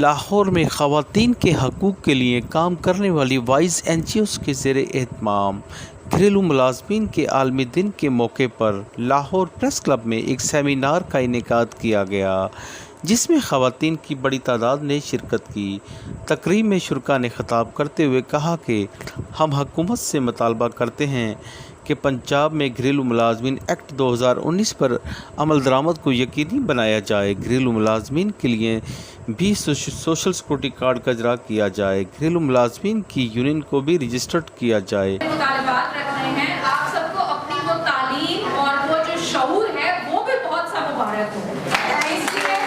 لاہور میں خواتین کے حقوق کے لیے کام کرنے والی وائز NGOs کے زیر اہتمام گھریلو ملازمین کے عالمی دن کے موقع پر لاہور پریس کلب میں ایک سیمینار کا انعقاد کیا گیا، جس میں خواتین کی بڑی تعداد نے شرکت کی۔ تقریب میں شرکاء نے خطاب کرتے ہوئے کہا کہ ہم حکومت سے مطالبہ کرتے ہیں کہ پنجاب میں گھریلو ملازمین ایکٹ 2019 پر عمل درآمد کو یقینی بنایا جائے، گھریلو ملازمین کے لیے بھی سوشل سیکورٹی کارڈ کا اجرا کیا جائے، گھریلو ملازمین کی یونین کو بھی رجسٹرڈ کیا جائے۔ مطالبات رکھ رہے ہیں، آپ سب کو اپنی وہ تعلیم اور وہ جو شعور ہے وہ بھی بہت سا مبارک ہو۔ اس لیے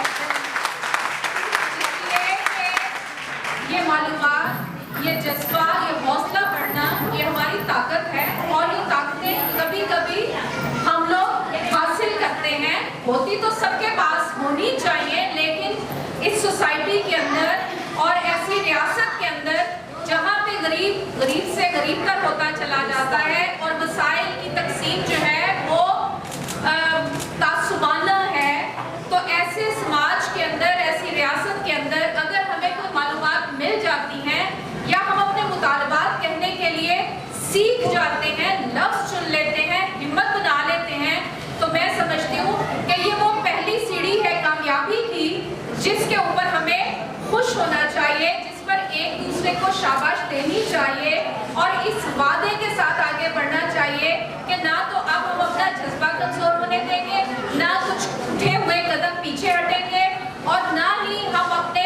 یہ معلومات، یہ جذبہ، یہ حوصلہ بڑھنا، یہ ہماری طاقت ہے، اور یہ طاقتیں کبھی کبھی ہم لوگ حاصل کرتے ہیں، ہوتی تو سب کے پاس ہونی چاہیے، لیکن اس سوسائٹی کے اندر اور ایسی ریاست کے اندر جہاں پہ غریب سے غریب تر ہوتا چلا جاتا ہے اور وسائل کی تقسیم جو ہے وہ تعصبانہ ہے، تو ایسے سماج کے اندر، ایسی ریاست کے اندر اگر ہمیں کوئی معلومات مل جاتی ہیں یا ہم اپنے مطالبات کہنے کے لیے سیکھ جاتے ہیں، لفظ چن لیتے ہیں، ہمت بنا لیتے ہیں، تو میں سمجھتی ہوں کہ یہ وہ پہلی سیڑھی ہے کامیابی کی، جس کے اوپر ہمیں خوش ہونا چاہیے، جس پر ایک دوسرے کو شاباش دینی چاہیے، اور اس وعدے کے ساتھ آگے بڑھنا چاہیے کہ نہ تو اب ہم اپنا جذبہ کمزور ہونے دیں گے، نہ کچھ اٹھے ہوئے قدم پیچھے ہٹیں گے، اور نہ ہی ہم اپنے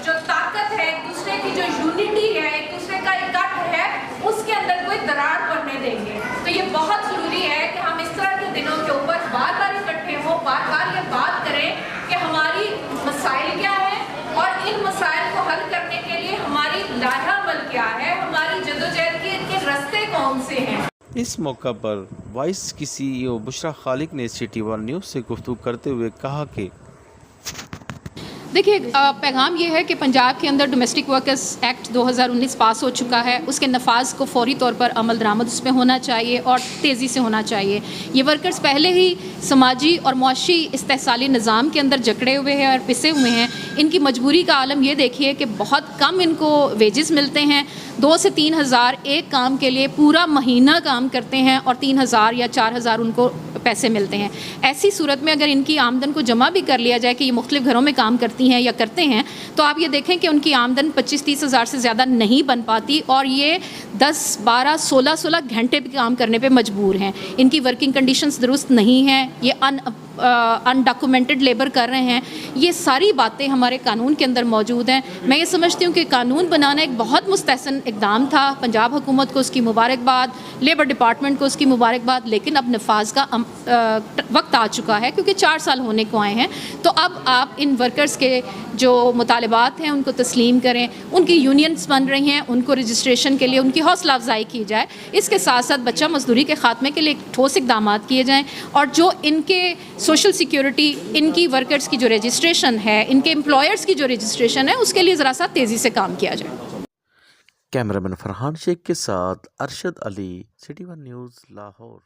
جو طاقت ہے، ایک دوسرے کی جو یونٹی ہے، ایک دوسرے کا اکٹھ ہے، اس کے اندر کوئی درار پڑنے دیں گے۔ تو یہ بہت ضروری ہے کہ ہم اس طرح کے دنوں کے اوپر بار بار اکٹھے ہوں، بار بار یہ بات کریں کہ ہماری مسائل کیا ہیں اور ان مسائل کو حل کرنے کے لیے ہماری لائحہ عمل کیا ہے، ہماری جدوجہد کے راستے کون سے ہیں۔ اس موقع پر وائس کی CEO بشرا خالق نے City One نیوز سے گفتگو کرتے ہوئے کہا کہ دیکھیے، پیغام یہ ہے کہ پنجاب کے اندر ڈومیسٹک ورکرز ایکٹ 2019 پاس ہو چکا ہے، اس کے نفاذ کو فوری طور پر عمل درآمد اس پہ ہونا چاہیے اور تیزی سے ہونا چاہیے۔ یہ ورکرز پہلے ہی سماجی اور معاشی استحصالی نظام کے اندر جکڑے ہوئے ہیں اور پسے ہوئے ہیں۔ ان کی مجبوری کا عالم یہ دیکھیے کہ بہت کم ان کو ویجز ملتے ہیں، 2 سے 3 ہزار ایک کام کے لیے پورا مہینہ کام کرتے ہیں اور 3 ہزار یا 4 ہزار ان کو پیسے ملتے ہیں۔ ایسی صورت میں اگر ان کی آمدن کو جمع بھی کر لیا جائے کہ یہ مختلف گھروں میں کام کرتی ہیں یا کرتے ہیں، تو آپ یہ دیکھیں کہ ان کی آمدن 25-30 ہزار سے زیادہ نہیں بن پاتی، اور یہ 10, 12, 16 گھنٹے بھی کام کرنے پہ مجبور ہیں۔ ان کی ورکنگ کنڈیشنز درست نہیں ہیں، یہ انڈاکومنٹڈ لیبر کر رہے ہیں۔ یہ ساری باتیں ہمارے قانون کے اندر موجود ہیں۔ میں یہ سمجھتی ہوں کہ قانون بنانا ایک بہت مستحسن اقدام تھا، پنجاب حکومت کو اس کی مبارکباد، لیبر ڈپارٹمنٹ کو اس کی مبارکباد، لیکن اب نفاذ کا وقت آ چکا ہے، کیونکہ 4 سال ہونے کو آئے ہیں۔ تو اب آپ ان ورکرز کے جو مطالبات ہیں ان کو تسلیم کریں، ان کی یونینز بن رہی ہیں، ان کو رجسٹریشن کے لیے ان کی حوصلہ افزائی کی جائے، اس کے ساتھ ساتھ بچہ مزدوری کے خاتمے کے لیے ٹھوس اقدامات کیے جائیں، اور جو ان کے سوشل سیکیورٹی، ان کی ورکرز کی جو رجسٹریشن ہے، ان کے امپلائرز کی جو رجسٹریشن ہے، اس کے لیے ذرا سا تیزی سے کام کیا جائے۔ کیمرہ مین فرحان شیخ کے ساتھ ارشد علی، City One نیوز، لاہور۔